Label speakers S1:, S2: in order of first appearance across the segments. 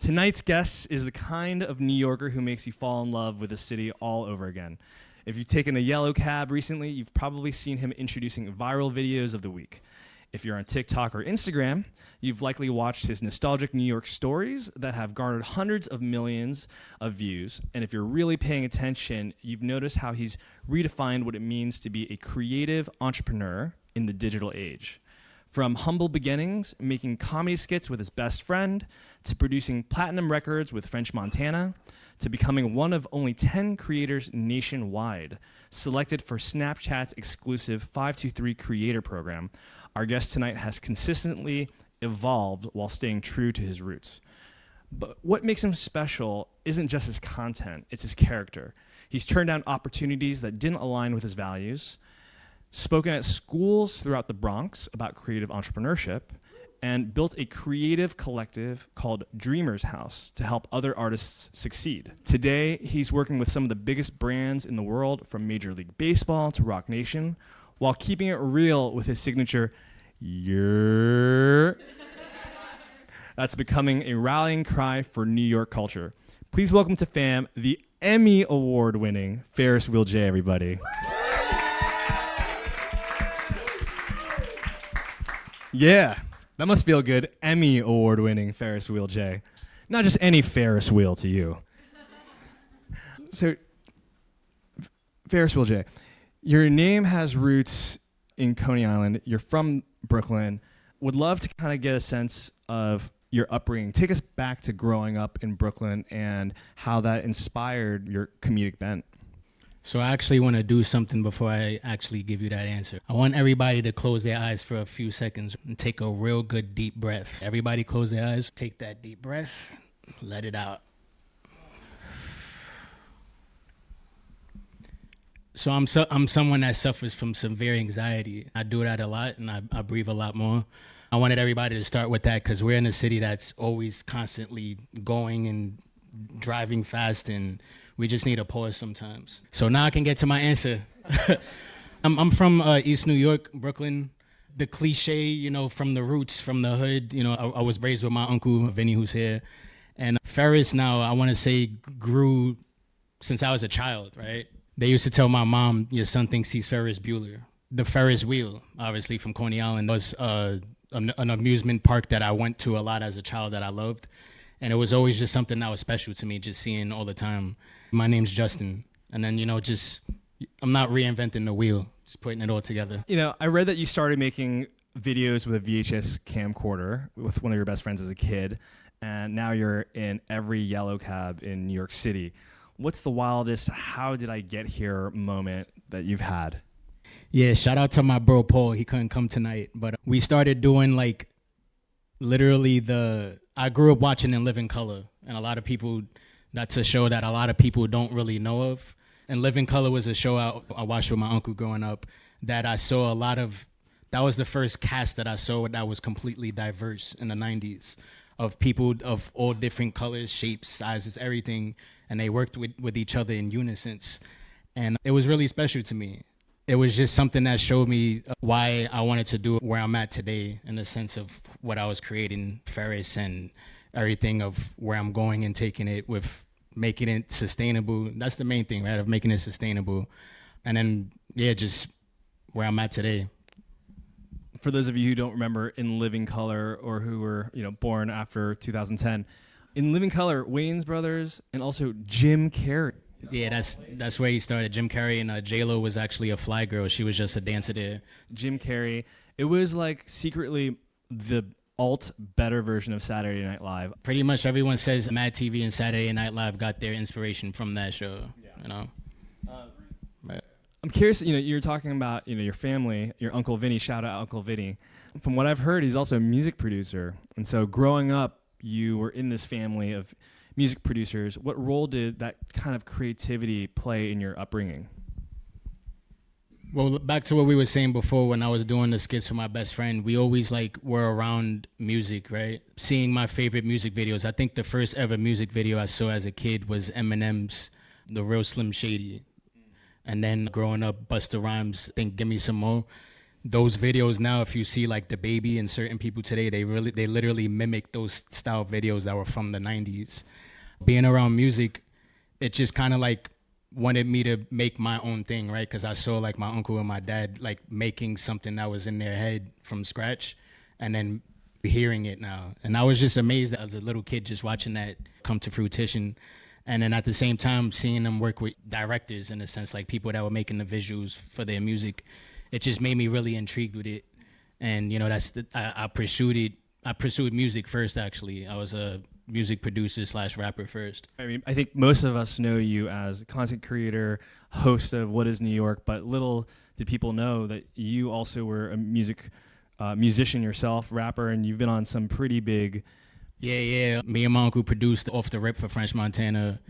S1: Tonight's guest is the kind of New Yorker who makes you fall in love with the city all over again. If you've taken a yellow cab recently, you've probably seen him introducing viral videos of the week. If you're on TikTok or Instagram, you've likely watched his nostalgic New York stories that have garnered hundreds of millions of views. And if you're really paying attention, you've noticed how he's redefined what it means to be a creative entrepreneur in the digital age. From humble beginnings, making comedy skits with his best friend, to producing platinum records with French Montana, to becoming one of only 10 creators nationwide, selected for Snapchat's exclusive 523 creator program, our guest tonight has consistently evolved while staying true to his roots. But what makes him special isn't just his content, it's his character. He's turned down opportunities that didn't align with his values, spoken at schools throughout the Bronx about creative entrepreneurship, and built a creative collective called Dreamers House to help other artists succeed. Today, he's working with some of the biggest brands in the world, from Major League Baseball to Rock Nation, while keeping it real with his signature, "Yer." That's becoming a rallying cry for New York culture. Please welcome to FAM the Emmy Award-winning Ferris Wheel J, everybody. Yeah, that must feel good. Emmy Award-winning Ferris Wheel J. Not just any Ferris wheel to you. So, Ferris Wheel J, your name has roots in Coney Island. You're from Brooklyn. Would love to kind of get a sense of your upbringing. Take us back to growing up in Brooklyn and how that inspired your comedic bent.
S2: So I actually want to do something before I actually give you that answer. I want everybody to close their eyes for a few seconds and take a real good deep breath. Everybody close their eyes. Take that deep breath. Let it out. So I'm someone that suffers from severe anxiety. I do that a lot, and I breathe a lot more. I wanted everybody to start with that because we're in a city that's always constantly going and driving fast, and we just need a pause sometimes. So now I can get to my answer. I'm from East New York, Brooklyn. The cliche, from the roots, from the hood. I was raised with my uncle, Vinny, who's here. And Ferris now, I want to say, grew since I was a child, right? They used to tell my mom, your son thinks he's Ferris Bueller. The Ferris wheel, obviously, from Coney Island, was an amusement park that I went to a lot as a child that I loved. And it was always just something that was special to me, just seeing all the time. My name's Justin. And then, I'm not reinventing the wheel, just putting it all together.
S1: I read that you started making videos with a VHS camcorder with one of your best friends as a kid, and now you're in every yellow cab in New York City. What's the wildest "how did I get here" moment that you've had?
S2: Yeah, shout out to my bro Paul. He couldn't come tonight, but we started doing literally I grew up watching In Living Color, and that's a show that a lot of people don't really know of. And Living Color was a show I watched with my uncle growing up that I saw that was the first cast that I saw that was completely diverse in the 90s, of people of all different colors, shapes, sizes, everything. And they worked with each other in unison. And it was really special to me. It was just something that showed me why I wanted to do where I'm at today, in the sense of what I was creating, Ferris, and everything of where I'm going and taking it with making it sustainable. That's the main thing, right, of making it sustainable. And then, just where I'm at today.
S1: For those of you who don't remember In Living Color, or who were born after 2010, In Living Color, Wayans Brothers, and also Jim Carrey.
S2: Yeah, that's where he started. Jim Carrey, and J-Lo was actually a fly girl. She was just a dancer there.
S1: Jim Carrey. It was secretly the better version of Saturday Night Live.
S2: Pretty much everyone says Mad TV and Saturday Night Live got their inspiration from that show. Yeah.
S1: Right. I'm curious, you're talking about, your family, your Uncle Vinny, shout out Uncle Vinny. From what I've heard, he's also a music producer. And so growing up, you were in this family of music producers. What role did that kind of creativity play in your upbringing?
S2: Well, back to what we were saying before, when I was doing the skits for my best friend, we always were around music, right? Seeing my favorite music videos. I think the first ever music video I saw as a kid was Eminem's The Real Slim Shady. And then growing up, Busta Rhymes, I think Give Me Some More. those videos now, if you see like the Baby and certain people today, they literally mimic those style videos that were from the 90s. Being around music, it just kind of like wanted me to make my own thing, right? Because I saw like my uncle and my dad like making something that was in their head from scratch, and then hearing it now. And I was just amazed as a little kid just watching that come to fruition. And then at the same time, seeing them work with directors, in a sense, like people that were making the visuals for their music, it just made me really intrigued with it. And, you know, I pursued it. I pursued music first, actually. I was a music producer / rapper first.
S1: I mean, I think most of us know you as a content creator, host of What is New York, but little did people know that you also were a musician yourself, rapper, and you've been on some pretty big...
S2: Yeah. Me and my uncle produced Off the Rip for French Montana.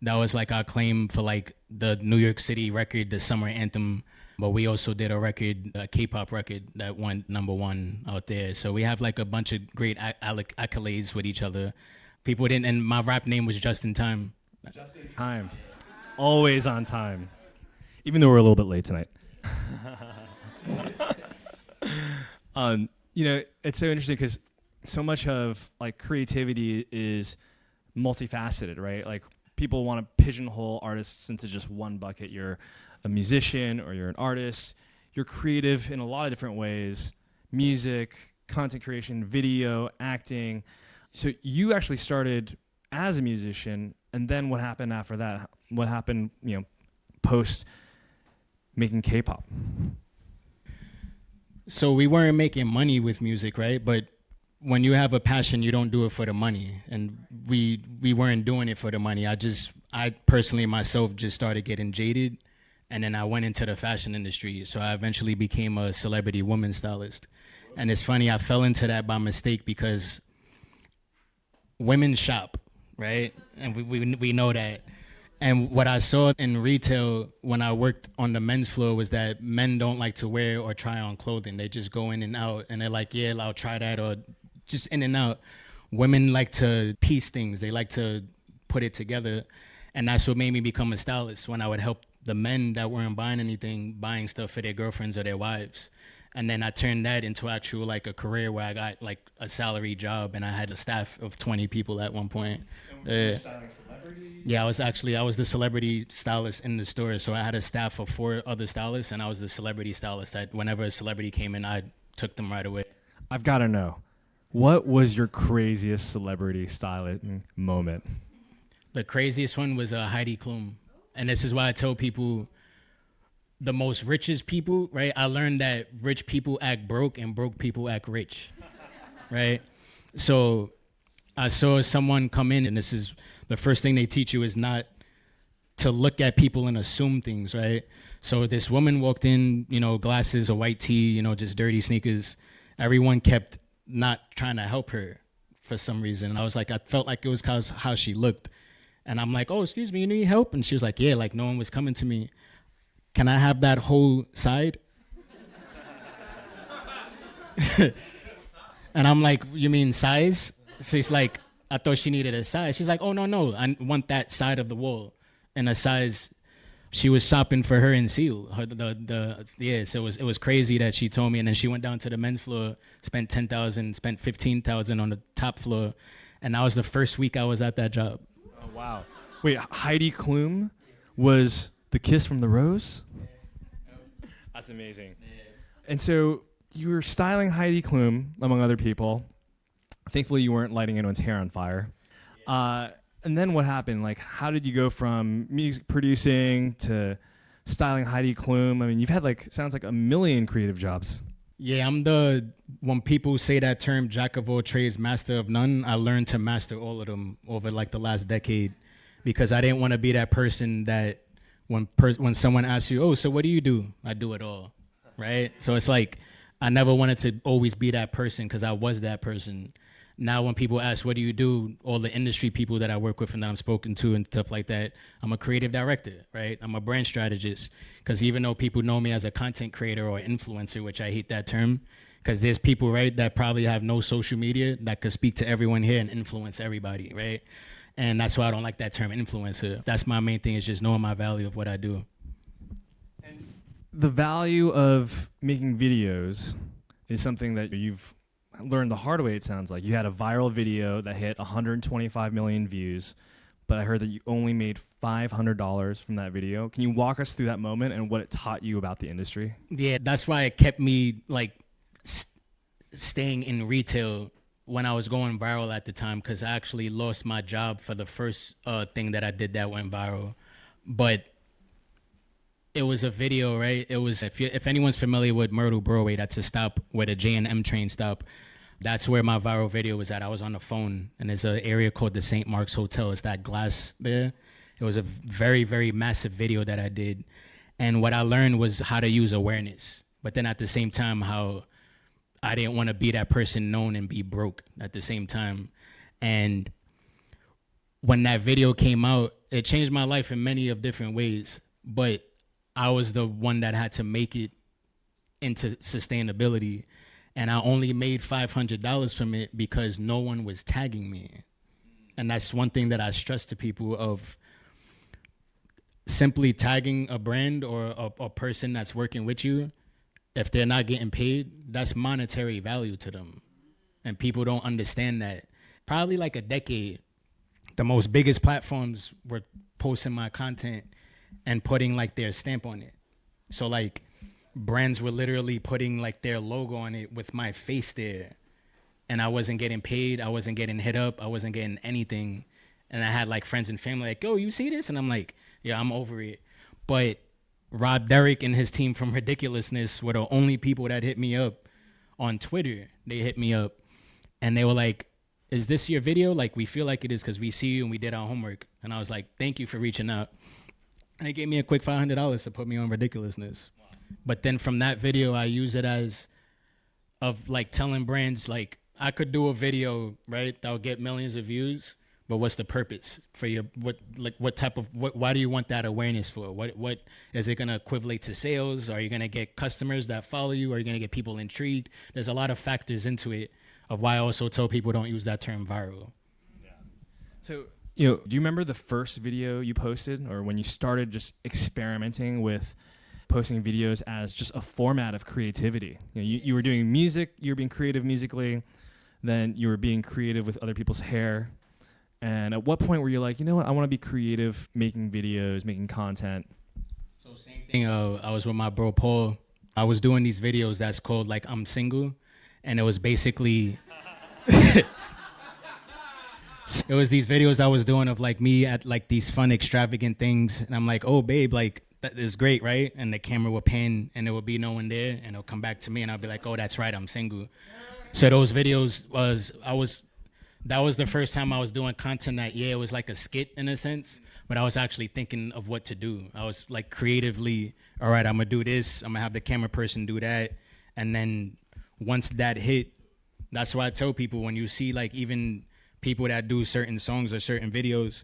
S2: That was like our claim for like the New York City record, the summer anthem. But we also did a record, a K-pop record that went #1 out there. So we have like a bunch of great accolades with each other. People didn't, and my rap name was Just in Time.
S1: Just in time. Always on time. Even though we're a little bit late tonight. You know, it's so interesting because so much of like creativity is multifaceted, right? Like people want to pigeonhole artists into just one bucket. You're a musician or you're an artist. You're creative in a lot of different ways: music, content creation, video, acting. So you actually started as a musician, and then what happened after that? What happened, you know, post making K-pop?
S2: So we weren't making money with music, right? But when you have a passion, you don't do it for the money. And we weren't doing it for the money. I personally myself just started getting jaded, and then I went into the fashion industry. So I eventually became a celebrity woman stylist. And it's funny, I fell into that by mistake because women shop, right? And we know that. And what I saw in retail when I worked on the men's floor was that men don't like to wear or try on clothing. They just go in and out, and they're like, yeah, I'll try that, or just in and out. Women like to piece things. They like to put it together. And that's what made me become a stylist, when I would help the men that weren't buying anything, buying stuff for their girlfriends or their wives. And then I turned that into actual like a career where I got like a salary job, and I had a staff of 20 people at one point. Yeah, I was the celebrity stylist in the store. So I had a staff of 4 other stylists, and I was the celebrity stylist that whenever a celebrity came in, I took them right away.
S1: I've got to know, what was your craziest celebrity styling moment?
S2: The craziest one was Heidi Klum. And this is why I tell people, the most richest people, right? I learned that rich people act broke and broke people act rich, right? So I saw someone come in, and this is the first thing they teach you, is not to look at people and assume things, right? So this woman walked in, you know, glasses, a white tee, you know, just dirty sneakers. Everyone kept not trying to help her for some reason. I felt like it was cause how she looked. And I'm like, oh, excuse me, you need help? And she was like, yeah, like no one was coming to me. Can I have that whole side? And I'm like, you mean size? She's like, I thought she needed a size. She's like, oh, no, I want that side of the wall. And a size, she was shopping for her in Seal. So it was crazy that she told me. And then she went down to the men's floor, spent $10,000, spent $15,000 on the top floor. And that was the first week I was at that job.
S1: Oh, wow. Wait, Heidi Klum was the Kiss from the Rose? That's amazing. Yeah. And so you were styling Heidi Klum, among other people. Thankfully, you weren't lighting anyone's hair on fire. Yeah. And then what happened? Like, how did you go from music producing to styling Heidi Klum? I mean, you've had sounds like a million creative jobs.
S2: Yeah, when people say that term, jack of all trades, master of none, I learned to master all of them over like the last decade, because I didn't want to be that person that when someone asks you, oh, so what do you do? I do it all, right? So it's like, I never wanted to always be that person, because I was that person. Now when people ask, what do you do? All the industry people that I work with and that I'm spoken to and stuff like that, I'm a creative director, right? I'm a brand strategist, because even though people know me as a content creator or influencer, which I hate that term, because there's people, right, that probably have no social media that could speak to everyone here and influence everybody, right? And that's why I don't like that term influencer. That's my main thing, is just knowing my value of what I do.
S1: And the value of making videos is something that you've learned the hard way, it sounds like. You had a viral video that hit 125 million views, but I heard that you only made $500 from that video. Can you walk us through that moment and what it taught you about the industry?
S2: Yeah, that's why it kept me like staying in retail when I was going viral at the time, because I actually lost my job for the first thing that I did that went viral. But it was a video, right? It was, if anyone's familiar with Myrtle Broadway, that's a stop where the J&M train stop. That's where my viral video was at. I was on the phone, and there's an area called the St. Mark's Hotel. It's that glass there. It was a very, very massive video that I did. And what I learned was how to use awareness. But then at the same time, how I didn't want to be that person known and be broke at the same time. And when that video came out, it changed my life in many of different ways. But I was the one that had to make it into sustainability. And I only made $500 from it because no one was tagging me. And that's one thing that I stress to people of simply tagging a brand or a person that's working with you. If they're not getting paid, that's monetary value to them. And people don't understand that. Probably like a decade, the most biggest platforms were posting my content and putting like their stamp on it. So like brands were literally putting like their logo on it with my face there. And I wasn't getting paid. I wasn't getting hit up. I wasn't getting anything. And I had like friends and family like, oh, you see this? And I'm like, yeah, I'm over it. But Rob Derrick and his team from Ridiculousness were the only people that hit me up on Twitter. They hit me up and they were like, is this your video? Like, we feel like it is because we see you and we did our homework. And I was like, thank you for reaching out. And they gave me a quick $500 to put me on Ridiculousness. Wow. But then from that video, I use it as of like telling brands, like, I could do a video, right, that'll get millions of views, but what's the purpose for your, why do you want that awareness for? What is it going to equivalent to sales? Are you going to get customers that follow you? Are you going to get people intrigued? There's a lot of factors into it of why I also tell people don't use that term viral.
S1: Yeah. So, do you remember the first video you posted or when you started just experimenting with posting videos as just a format of creativity? You were doing music, you were being creative musically, then you were being creative with other people's hair. And at what point were you like, you know what, I want to be creative, making videos, making content?
S2: So same thing, I was with my bro Paul. I was doing these videos that's called like I'm Single. And it was basically, it was these videos I was doing of like me at like these fun, extravagant things. And I'm like, oh babe, like that is great, right? And the camera would pan and there would be no one there and it'll come back to me and I'll be like, oh, that's right, I'm single. So those videos that was the first time I was doing content that, yeah, it was like a skit in a sense, but I was actually thinking of what to do. I was like creatively, all right, I'm gonna do this. I'm gonna have the camera person do that. And then once that hit, that's why I tell people when you see like even people that do certain songs or certain videos,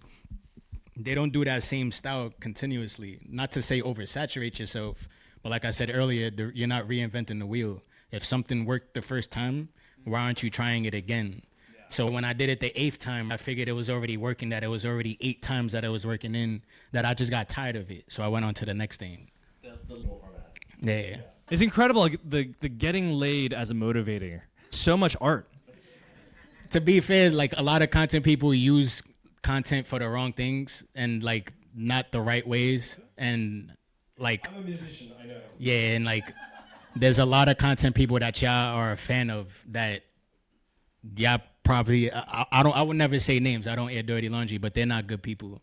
S2: they don't do that same style continuously. Not to say oversaturate yourself, but like I said earlier, you're not reinventing the wheel. If something worked the first time, why aren't you trying it again? Yeah. So when I did it the 8th time, I figured it was already working, that it was already 8 times that it was working in, that I just got tired of it. So I went on to the next thing. Yeah.
S1: It's incredible, like, the getting laid as a motivator. So much art.
S2: To be fair, like a lot of content people use content for the wrong things and like not the right ways. And like,
S1: I'm a musician, I know.
S2: Yeah, and like there's a lot of content people that y'all are a fan of that y'all probably, I would never say names. I don't air dirty laundry, but they're not good people.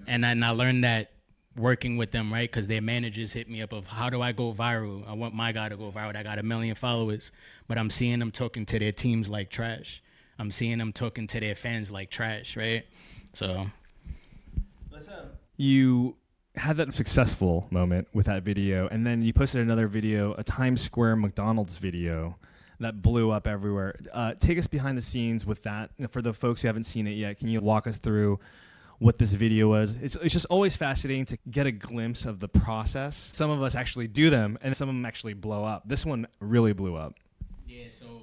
S2: And I learned that working with them, right? Because their managers hit me up of how do I go viral? I want my guy to go viral. I got 1 million followers, but I'm seeing them talking to their teams like trash. I'm seeing them talking to their fans like trash, right? So.
S1: You had that successful moment with that video, and then you posted another video, a Times Square McDonald's video that blew up everywhere. Take us behind the scenes with that. For the folks who haven't seen it yet, can you walk us through what this video was? It's just always fascinating to get a glimpse of the process. Some of us actually do them, and some of them actually blow up. This one really blew up.
S2: Yeah, so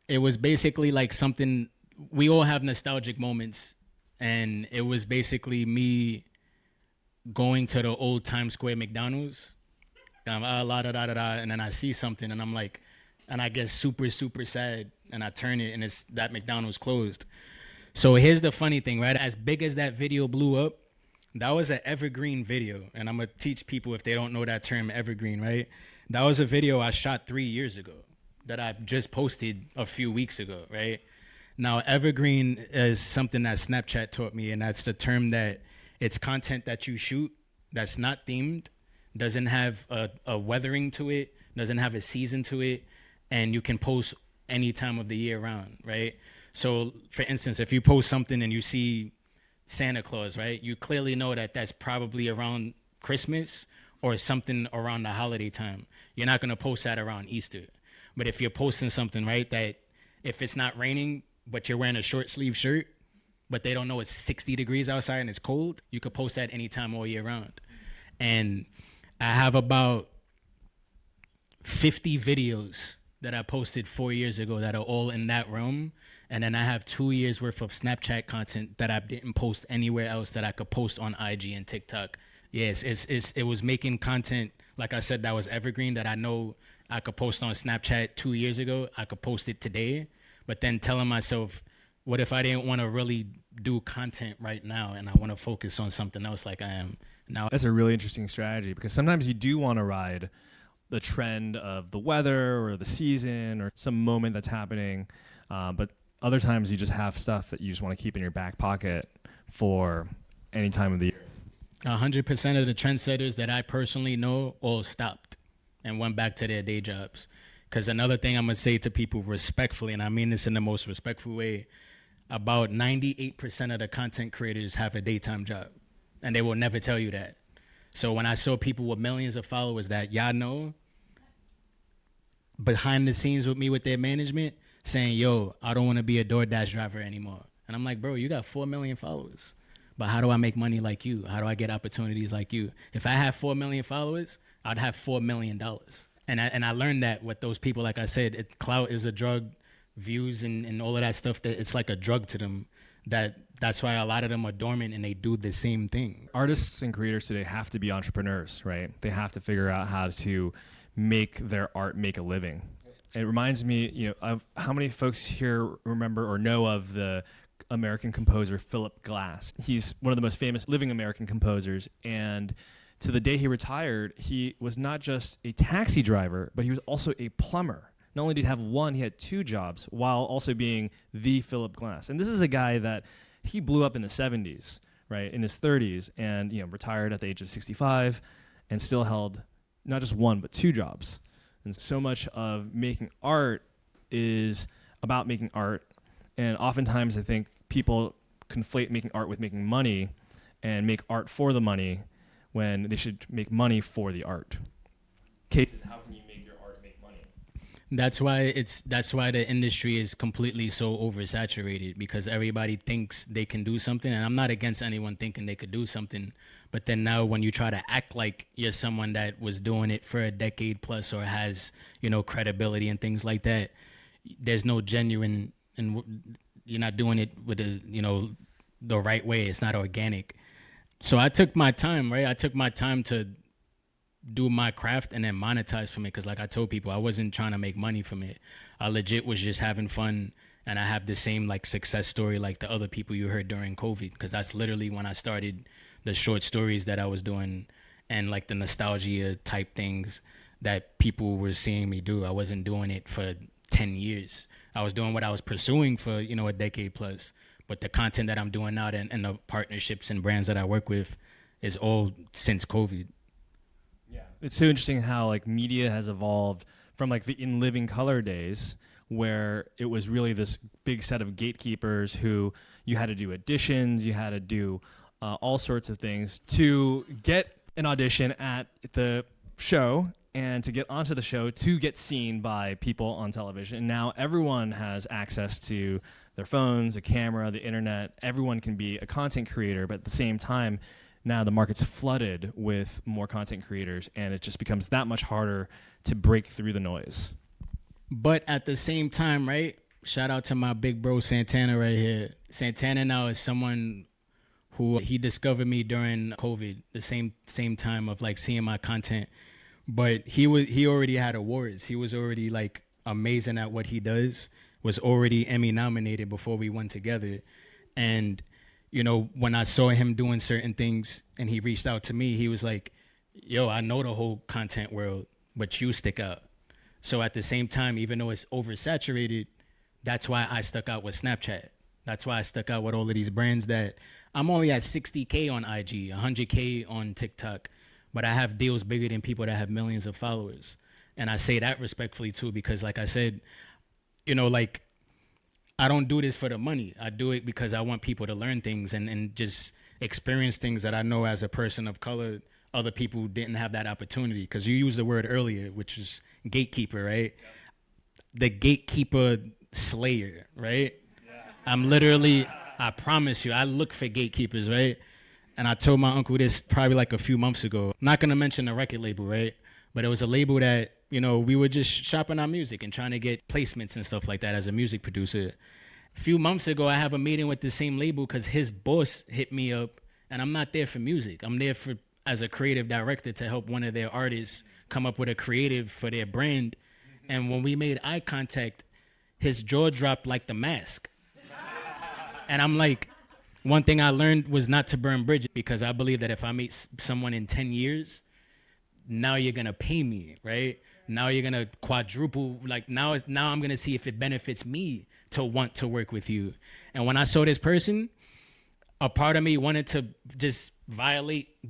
S2: it was basically like something, we all have nostalgic moments, and it was basically me going to the old Times Square McDonald's. And then I see something and I'm like, and I get super, super sad and I turn it and it's that McDonald's closed. So here's the funny thing, right? As big as that video blew up, that was an evergreen video. And I'm going to teach people if they don't know that term, evergreen, right? That was a video I shot 3 years ago that I just posted a few weeks ago, right? Now, evergreen is something that Snapchat taught me, and that's the term that it's content that you shoot that's not themed, doesn't have a weathering to it, doesn't have a season to it, and you can post any time of the year round, right? So, for instance, if you post something and you see Santa Claus, right, you clearly know that that's probably around Christmas or something around the holiday time. You're not going to post that around Easter. But if you're posting something, right, that if it's not raining, but you're wearing a short sleeve shirt, but they don't know it's 60 degrees outside and it's cold, you could post that anytime all year round. And I have about 50 videos that I posted 4 years ago that are all in that realm. And then I have 2 years worth of Snapchat content that I didn't post anywhere else that I could post on IG and TikTok. Yes, it was making content, like I said, that was evergreen, that I know I could post on Snapchat 2 years ago. I could post it today. But then telling myself, what if I didn't want to really do content right now and I want to focus on something else like I am now?
S1: That's a really interesting strategy, because sometimes you do want to ride the trend of the weather or the season or some moment that's happening. But other times you just have stuff that you just want to keep in your back pocket for any time of the year.
S2: 100% of the trendsetters that I personally know all stopped and went back to their day jobs. Because another thing I'm going to say to people respectfully, and I mean this in the most respectful way, about 98% of the content creators have a daytime job. And they will never tell you that. So when I saw people with millions of followers that y'all know, behind the scenes with me with their management, saying, yo, I don't want to be a DoorDash driver anymore. And I'm like, bro, you got 4 million followers. But how do I make money like you? How do I get opportunities like you? If I have 4 million followers, I'd have $4 million. And I learned that with those people, like I said, clout is a drug, views and all of that stuff, that it's like a drug to them. That's why a lot of them are dormant and they do the same thing.
S1: Artists and creators today have to be entrepreneurs, right? They have to figure out how to make their art make a living. It reminds me, of how many folks here remember or know of the American composer Philip Glass. He's one of the most famous living American composers, and to the day he retired, he was not just a taxi driver, but he was also a plumber. Not only did he have one, he had 2 jobs while also being the Philip Glass. And this is a guy that he blew up in the 70s, right, in his 30s, and retired at the age of 65 and still held not just 1, but 2 jobs. And so much of making art is about making art. And oftentimes I think people conflate making art with making money and make art for the money when they should make money for the art. Kate, how can you make your art make money?
S2: That's why the industry is completely so oversaturated, because everybody thinks they can do something. And I'm not against anyone thinking they could do something. But then now when you try to act like you're someone that was doing it for a decade plus or has, credibility and things like that, there's no genuine, and you're not doing it with the right way. It's not organic. So I took my time, right? I took my time to do my craft and then monetize from it. Because like I told people, I wasn't trying to make money from it. I legit was just having fun. And I have the same success story like the other people you heard during COVID. Because that's literally when I started the short stories that I was doing and the nostalgia type things that people were seeing me do. I wasn't doing it for 10 years. I was doing what I was pursuing for, a decade plus. But the content that I'm doing now and the partnerships and brands that I work with is all since COVID.
S1: Yeah. It's so interesting how media has evolved from the In Living Color days, where it was really this big set of gatekeepers who you had to do auditions, you had to do all sorts of things to get an audition at the show and to get onto the show to get seen by people on television. And now everyone has access to their phones, a camera, the internet. Everyone can be a content creator, but at the same time, now the market's flooded with more content creators, and it just becomes that much harder to break through the noise.
S2: But at the same time, right, shout out to my big bro Santana right here. Santana now is someone who he discovered me during COVID, the same time of like seeing my content. But he already had awards. He was already like amazing at what he does. Was already Emmy nominated before we went together. And you know, when I saw him doing certain things and he reached out to me, he was like, yo, I know the whole content world, but you stick out. So at the same time, even though it's oversaturated, that's why I stuck out with Snapchat. That's why I stuck out with all of these brands that I'm only at 60K on IG, 100K on TikTok, but I have deals bigger than people that have millions of followers. And I say that respectfully too, because like I said, you know, like I don't do this for the money. I do it because I want people to learn things and just experience things that I know as a person of color, other people didn't have that opportunity. Because you used the word earlier, which is gatekeeper, right? Yeah. The gatekeeper slayer, right? Yeah. I'm literally, I promise you, I look for gatekeepers, right? And I told my uncle this probably like a few months ago. I'm not gonna mention the record label, right? But it was a label that, you know, we were just shopping our music and trying to get placements and stuff like that as a music producer. A few months ago, I have a meeting with the same label because his boss hit me up, and I'm not there for music. I'm there for as a creative director to help one of their artists come up with a creative for their brand. And when we made eye contact, his jaw dropped like the mask. And I'm like, one thing I learned was not to burn bridges, because I believe that if I meet someone in 10 years, now you're gonna pay me, right? Now you're gonna quadruple, like now I'm gonna see if it benefits me to want to work with you. And when I saw this person, a part of me wanted to just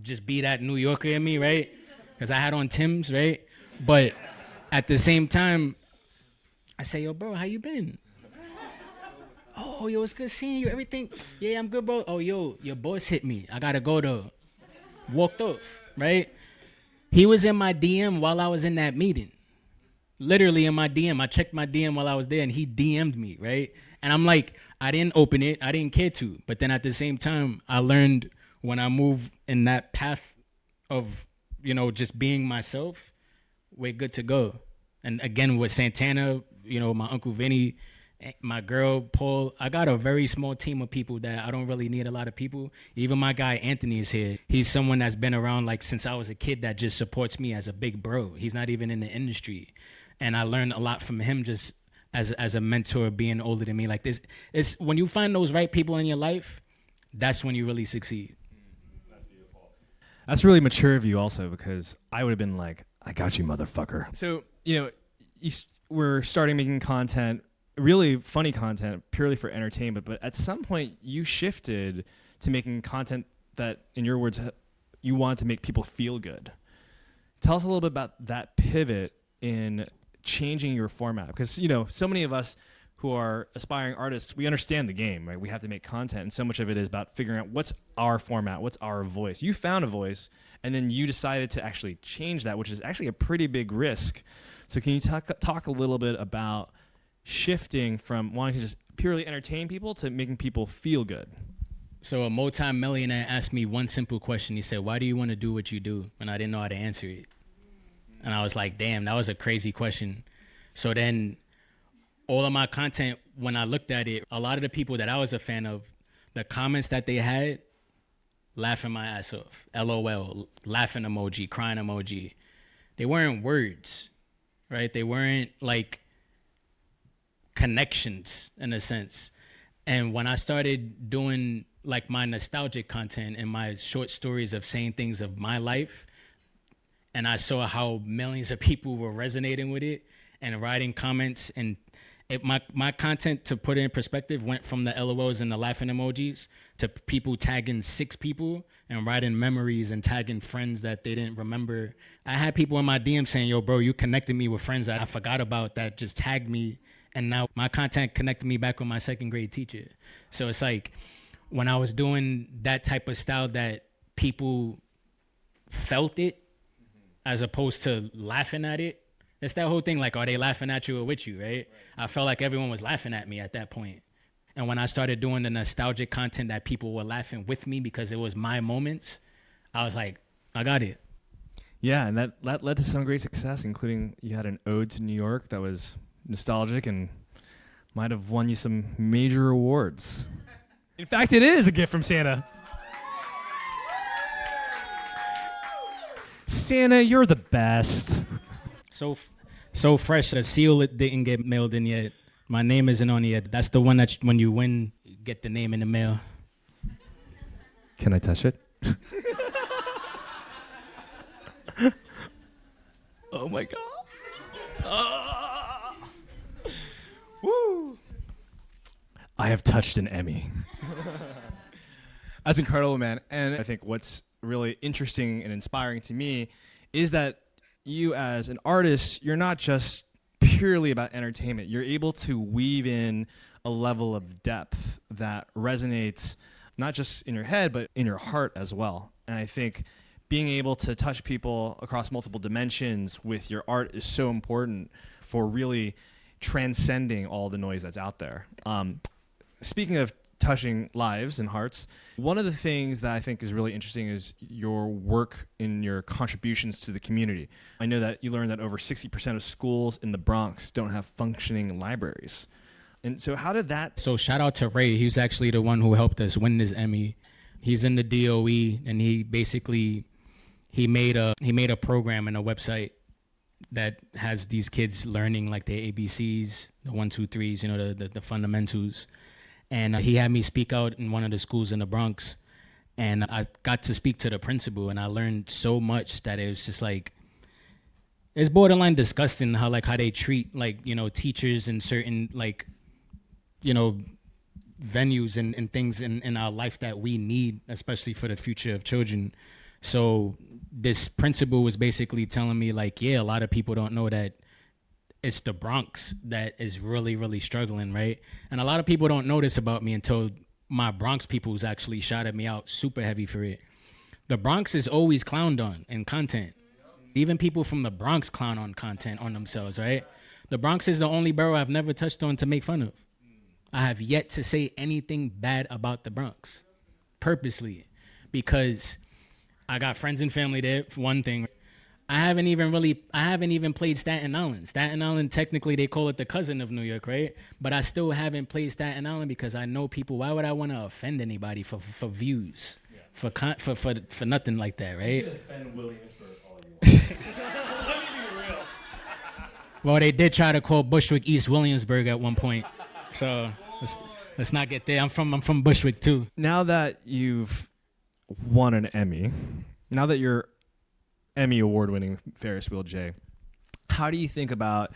S2: just be that New Yorker in me, right? Because I had on Tim's, right? But at the same time, I say, yo, bro, how you been? Oh, yo, it's good seeing you. Everything, yeah, I'm good, bro. Oh, yo, your boss hit me. I gotta go though. Walked off, right? He was in my DM while I was in that meeting. Literally in my DM. I checked my DM while I was there and he DM'd me, right? And I'm like, I didn't open it. I didn't care to. But then at the same time, I learned when I move in that path of, you know, just being myself, we're good to go. And again, with Santana, you know, my Uncle Vinny, my girl, Paul, I got a very small team of people that I don't really need a lot of people. Even my guy, Anthony, is here. He's someone that's been around like since I was a kid that just supports me as a big bro. He's not even in the industry. And I learned a lot from him just as a mentor being older than me. Like this, it's when you find those right people in your life, that's when you really succeed.
S1: That's beautiful. That's really mature of you also, because I would have been like, I got you, motherfucker. So, you know, we're starting making content, really funny content, purely for entertainment. But at some point, you shifted to making content that, in your words, you want to make people feel good. Tell us a little bit about that pivot in changing your format, because, you know, so many of us who are aspiring artists, we understand the game, right? We have to make content, and so much of it is about figuring out what's our format, what's our voice. You found a voice, and then you decided to actually change that, which is actually a pretty big risk. So can you talk a little bit about shifting from wanting to just purely entertain people to making people feel good?
S2: So a multi-millionaire asked me one simple question. He said, why do you want to do what you do? And I didn't know how to answer it. And I was like, damn, that was a crazy question. So then all of my content, when I looked at it, a lot of the people that I was a fan of, the comments that they had, laughing my ass off, LOL, laughing emoji, crying emoji, they weren't words, right? They weren't like connections in a sense. And when I started doing like my nostalgic content and my short stories of saying things of my life, and I saw how millions of people were resonating with it and writing comments, and my content, to put it in perspective, went from the LOLs and the laughing emojis to people tagging 6 people and writing memories and tagging friends that they didn't remember. I had people in my DM saying, yo, bro, you connected me with friends that I forgot about that just tagged me. And now my content connected me back with my 2nd grade teacher. So it's like when I was doing that type of style that people felt it, as opposed to laughing at it. It's that whole thing, like, are they laughing at you or with you, right? I felt like everyone was laughing at me at that point. And when I started doing the nostalgic content that people were laughing with me because it was my moments, I was like, I got it.
S1: Yeah, and that led to some great success, including you had an ode to New York that was nostalgic and might have won you some major awards. In fact, it is a gift from Santa. Santa, you're the best.
S2: So fresh. The seal it didn't get mailed in yet. My name isn't on it yet. That's the one that when you win, you get the name in the mail.
S1: Can I touch it? Oh my God. Woo. I have touched an Emmy. That's incredible, man. And I think what's really interesting and inspiring to me is that you as an artist, you're not just purely about entertainment. You're able to weave in a level of depth that resonates not just in your head, but in your heart as well. And I think being able to touch people across multiple dimensions with your art is so important for really transcending all the noise that's out there. Speaking of touching lives and hearts, one of the things that I think is really interesting is your work in your contributions to the community. I know that you learned that over 60% of schools in the Bronx don't have functioning libraries. And so how did that...
S2: So shout out to Ray. He was actually the one who helped us win this Emmy. He's in the DOE, and he basically he made a program and a website that has these kids learning like the ABCs, the 1, 2, 3s, you know, the fundamentals. And he had me speak out in one of the schools in the Bronx, and I got to speak to the principal, and I learned so much that it was just like, it's borderline disgusting how they treat like, you know, teachers in certain like, you know, venues and things in our life that we need, especially for the future of children. So this principal was basically telling me like, yeah, a lot of people don't know that it's the Bronx that is really, really struggling, right? And a lot of people don't know this about me until my Bronx people's actually shouted me out super heavy for it. The Bronx is always clowned on in content. Even people from the Bronx clown on content on themselves, right? The Bronx is the only borough I've never touched on to make fun of. I have yet to say anything bad about the Bronx, purposely, because I got friends and family there, for one thing. I haven't even played Staten Island. Staten Island, technically, they call it the cousin of New York, right? But I still haven't played Staten Island because I know people. Why would I want to offend anybody for views, for nothing like that, right? You can offend Williamsburg all you want. Let me be real. Well, they did try to call Bushwick East Williamsburg at one point, so let's not get there. I'm from Bushwick too.
S1: Now that you've won an Emmy, now that you're Emmy award-winning Ferris Wheel J, how do you think about,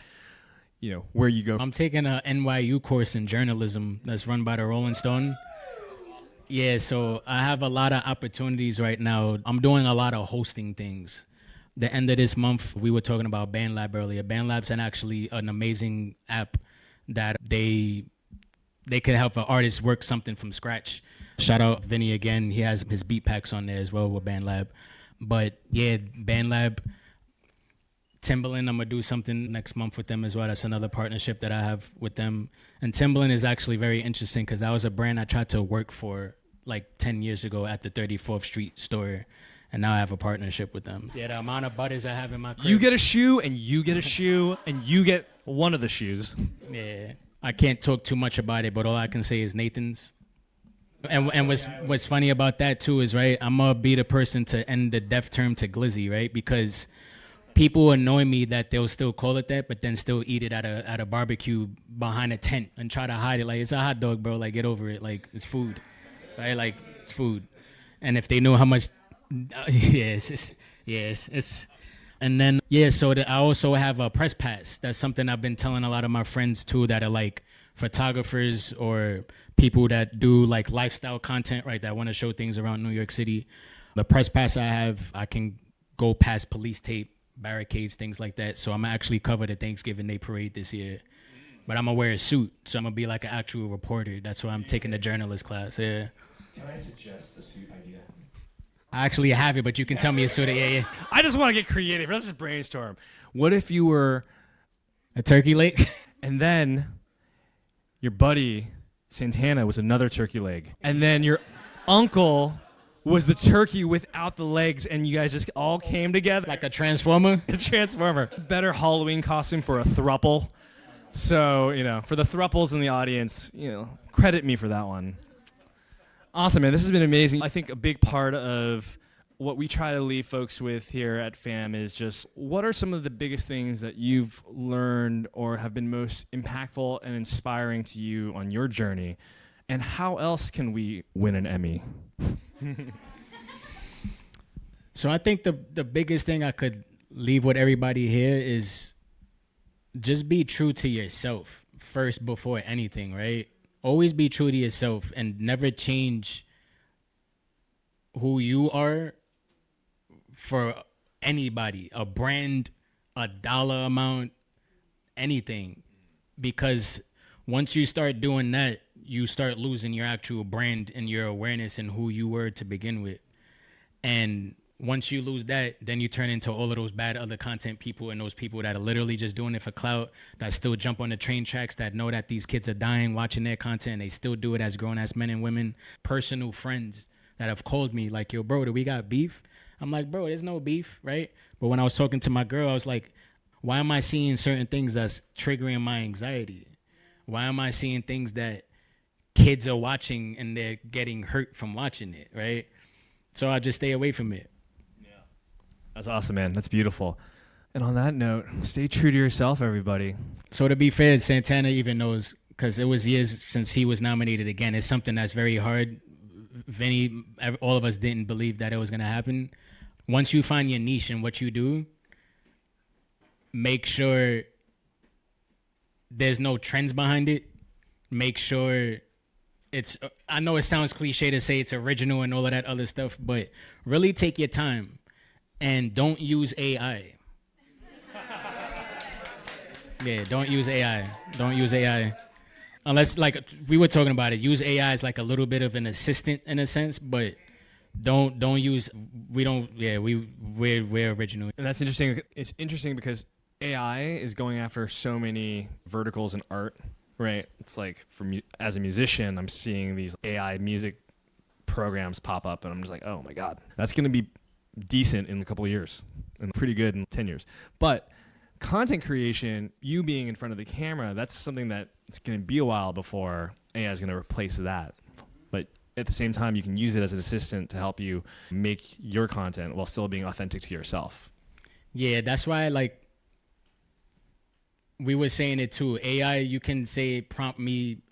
S1: you know, where you go?
S2: I'm taking a NYU course in journalism that's run by the Rolling Stone. Yeah, so I have a lot of opportunities right now. I'm doing a lot of hosting things. The end of this month, we were talking about BandLab earlier. BandLab's actually an amazing app that they can help an artist work something from scratch. Shout out Vinny again. He has his beat packs on there as well with BandLab. But yeah, BandLab, Timbaland, I'm gonna do something next month with them as well. That's another partnership that I have with them. And Timbaland is actually very interesting because that was a brand I tried to work for like 10 years ago at the 34th Street store. And now I have a partnership with them. Yeah, the amount of butters I have in my crib.
S1: You get a shoe, and you get a shoe, and you get one of the shoes.
S2: Yeah, I can't talk too much about it, but all I can say is Nathan's. And what's funny about that too is, right, I'm gonna be the person to end the deaf term to glizzy, right? Because people annoy me that they'll still call it that, but then still eat it at a barbecue behind a tent and try to hide it. Like, it's a hot dog, bro. Like, get over it. Like, it's food, right? Like, it's food. And if they know how much, yes. And then so I also have a press pass. That's something I've been telling a lot of my friends too that are like photographers or people that do like lifestyle content, right, that want to show things around New York City. The press pass I have, I can go past police tape, barricades, things like that. So I'm actually cover the Thanksgiving Day parade this year. But I'm gonna wear a suit, so I'm gonna be like an actual reporter. That's why I'm taking the journalist class. Yeah.
S1: Can I suggest a suit idea?
S2: I actually have it, but you can tell me a suit. Yeah.
S1: I just want to get creative. Let's just brainstorm. What if you were
S2: a turkey leg,
S1: and then your buddy Santana was another turkey leg, and then your uncle was the turkey without the legs, and you guys just all came together
S2: like a transformer?
S1: A transformer. Better Halloween costume for a thruple. So, you know, for the thruples in the audience, you know, credit me for that one. Awesome, man. This has been amazing. I think a big part of what we try to leave folks with here at FAM is just what are some of the biggest things that you've learned or have been most impactful and inspiring to you on your journey? And how else can we win an Emmy?
S2: So I think the biggest thing I could leave with everybody here is just be true to yourself first before anything, right? Always be true to yourself and never change who you are for anybody, a brand, a dollar amount, anything. Because once you start doing that, you start losing your actual brand and your awareness and who you were to begin with. And once you lose that, then you turn into all of those bad other content people and those people that are literally just doing it for clout, that still jump on the train tracks, that know that these kids are dying watching their content, and they still do it as grown-ass men and women. Personal friends that have called me like, yo, bro, do we got beef? I'm like, bro, there's no beef, right? But when I was talking to my girl, I was like, why am I seeing certain things that's triggering my anxiety? Why am I seeing things that kids are watching and they're getting hurt from watching it, right? So I just stay away from it.
S1: Yeah. That's awesome, man. That's beautiful. And on that note, stay true to yourself, everybody.
S2: So to be fair, Santana even knows, because it was years since he was nominated again. It's something that's very hard. Vinny, all of us didn't believe that it was going to happen. Once you find your niche in what you do, make sure there's no trends behind it. Make sure it's, I know it sounds cliche to say it's original and all of that other stuff, but really take your time and don't use AI. Yeah, don't use AI. Don't use AI. Unless, like we were talking about it, use AI as like a little bit of an assistant in a sense, but don't use, we're original.
S1: And that's interesting. It's interesting because AI is going after so many verticals in art, right? It's like as a musician, I'm seeing these AI music programs pop up and I'm just like, oh my God, that's going to be decent in a couple of years and pretty good in 10 years. But content creation, you being in front of the camera, that's something that it's going to be a while before AI is going to replace that. But at the same time, you can use it as an assistant to help you make your content while still being authentic to yourself.
S2: Yeah, that's why, like, we were saying it too. AI, you can say, prompt me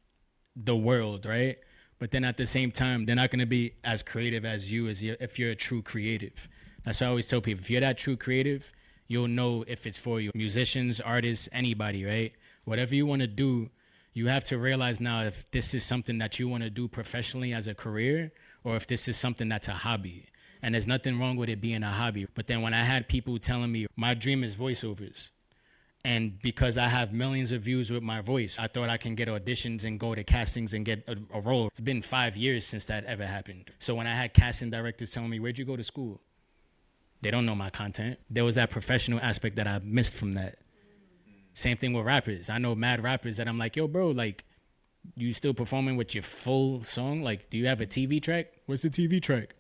S2: the world, right? But then at the same time, they're not going to be as creative as you if you're a true creative. That's why I always tell people, if you're that true creative, you'll know if it's for you. Musicians, artists, anybody, right? Whatever you want to do, you have to realize now if this is something that you want to do professionally as a career or if this is something that's a hobby. And there's nothing wrong with it being a hobby. But then when I had people telling me my dream is voiceovers, and because I have millions of views with my voice, I thought I can get auditions and go to castings and get a role. It's been 5 years since that ever happened. So when I had casting directors telling me, where'd you go to school? They don't know my content. There was that professional aspect that I missed from that. Same thing with rappers. I know mad rappers that I'm like, yo, bro, like, you still performing with your full song? Like, do you have a TV track? What's the TV track?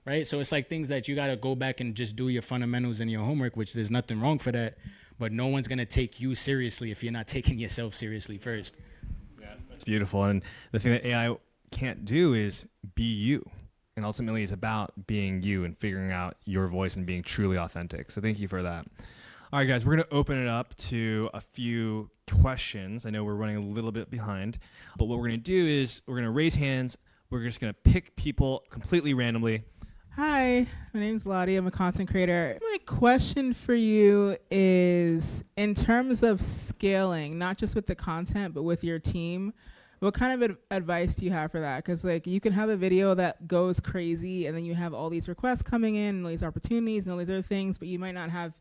S2: Right? So it's like things that you got to go back and just do your fundamentals and your homework, which there's nothing wrong for that. But no one's going to take you seriously if you're not taking yourself seriously first.
S1: Yeah, that's beautiful. And the thing that AI can't do is be you. And ultimately, it's about being you and figuring out your voice and being truly authentic. So thank you for that. All right, guys, we're going to open it up to a few questions. I know we're running a little bit behind. But what we're going to do is we're going to raise hands. We're just going to pick people completely randomly.
S3: Hi, my name's Lottie. I'm a content creator. My question for you is, in terms of scaling, not just with the content, but with your team, what kind of advice do you have for that? Because like you can have a video that goes crazy and then you have all these requests coming in and all these opportunities and all these other things, but you might not have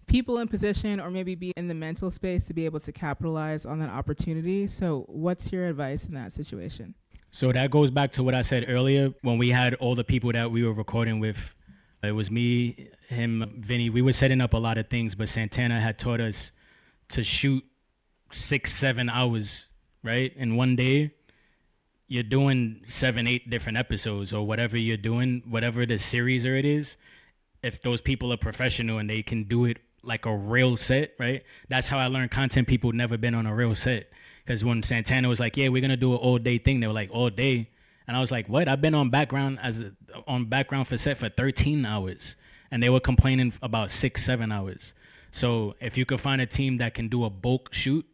S3: people in position or maybe be in the mental space to be able to capitalize on that opportunity. So what's your advice in that situation?
S2: So that goes back to what I said earlier when we had all the people that we were recording with. It was me, him, Vinny. We were setting up a lot of things, but Santana had taught us to shoot 6-7 hours, right? In one day, you're doing 7-8 different episodes or whatever you're doing, whatever the series or it is. If those people are professional and they can do it like a real set, right? That's how I learned content people never been on a real set. Because when Santana was like, yeah, we're going to do an all day thing, they were like, all day? And I was like, what? I've been on background for set for 13 hours. And they were complaining about 6-7 hours. So if you could find a team that can do a bulk shoot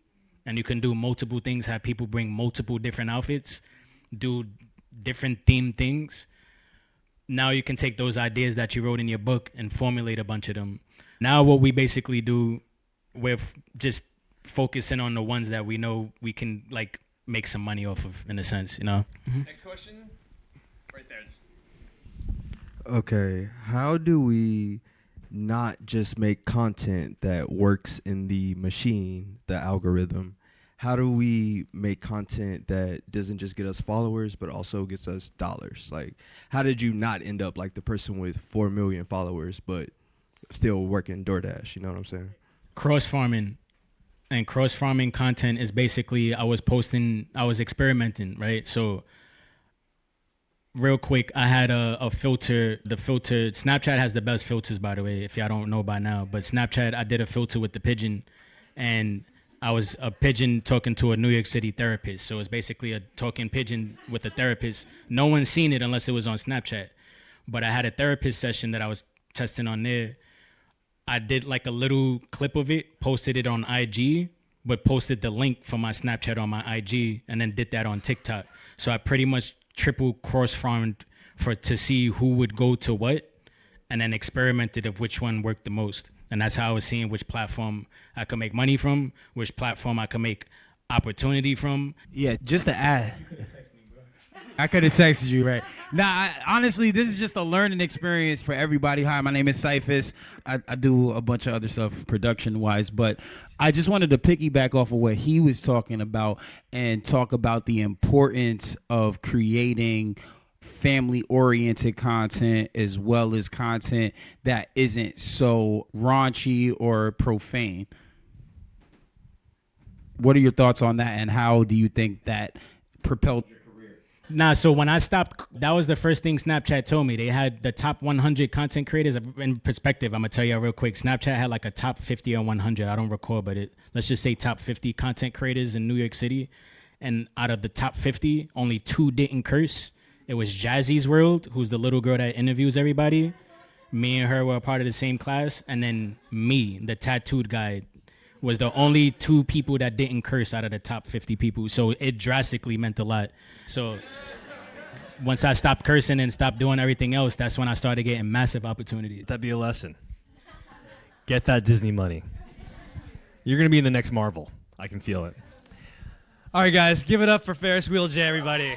S2: and you can do multiple things, have people bring multiple different outfits, do different themed things, now you can take those ideas that you wrote in your book and formulate a bunch of them. Now what we basically do, we're just focusing on the ones that we know we can like make some money off of, in a sense, you know?
S1: Mm-hmm. Next question, right there.
S4: Okay, how do we not just make content that works in the machine, the algorithm? How do we make content that doesn't just get us followers, but also gets us dollars? Like, how did you not end up like the person with 4 million followers, but still working DoorDash? You know what I'm saying?
S2: Cross-farming. And cross-farming content is basically, I was experimenting, right? So real quick, I had a filter. The filter, Snapchat has the best filters, by the way, if y'all don't know by now. But Snapchat, I did a filter with the pigeon, and I was a pigeon talking to a New York City therapist. So it's basically a talking pigeon with a therapist. No one's seen it unless it was on Snapchat. But I had a therapist session that I was testing on there. I did like a little clip of it, posted it on IG, but posted the link for my Snapchat on my IG, and then did that on TikTok. So I pretty much triple cross-farmed to see who would go to what, and then experimented of which one worked the most. And that's how I was seeing which platform I could make money from, which platform I could make opportunity from.
S5: Yeah, just to add. I could have texted you, right? Nah, honestly, this is just a learning experience for everybody. Hi, my name is Cyphus. I do a bunch of other stuff production-wise, but I just wanted to piggyback off of what he was talking about and talk about the importance of creating family-oriented content as well as content that isn't so raunchy or profane. What are your thoughts on that, and how do you think that propelled your career?
S2: Nah, so when I stopped, that was the first thing Snapchat told me. They had the top 100 content creators. In perspective, I'm going to tell you real quick. Snapchat had like a top 50 or 100. I don't recall, but let's just say top 50 content creators in New York City. And out of the top 50, only 2 didn't curse. It was Jazzy's World, who's the little girl that interviews everybody. Me and her were a part of the same class. And then me, the tattooed guy, was the only 2 people that didn't curse out of the top 50 people. So it drastically meant a lot. So once I stopped cursing and stopped doing everything else, that's when I started getting massive opportunities.
S1: That'd be a lesson. Get that Disney money. You're going to be in the next Marvel. I can feel it. All right, guys, give it up for Ferris Wheel J, everybody.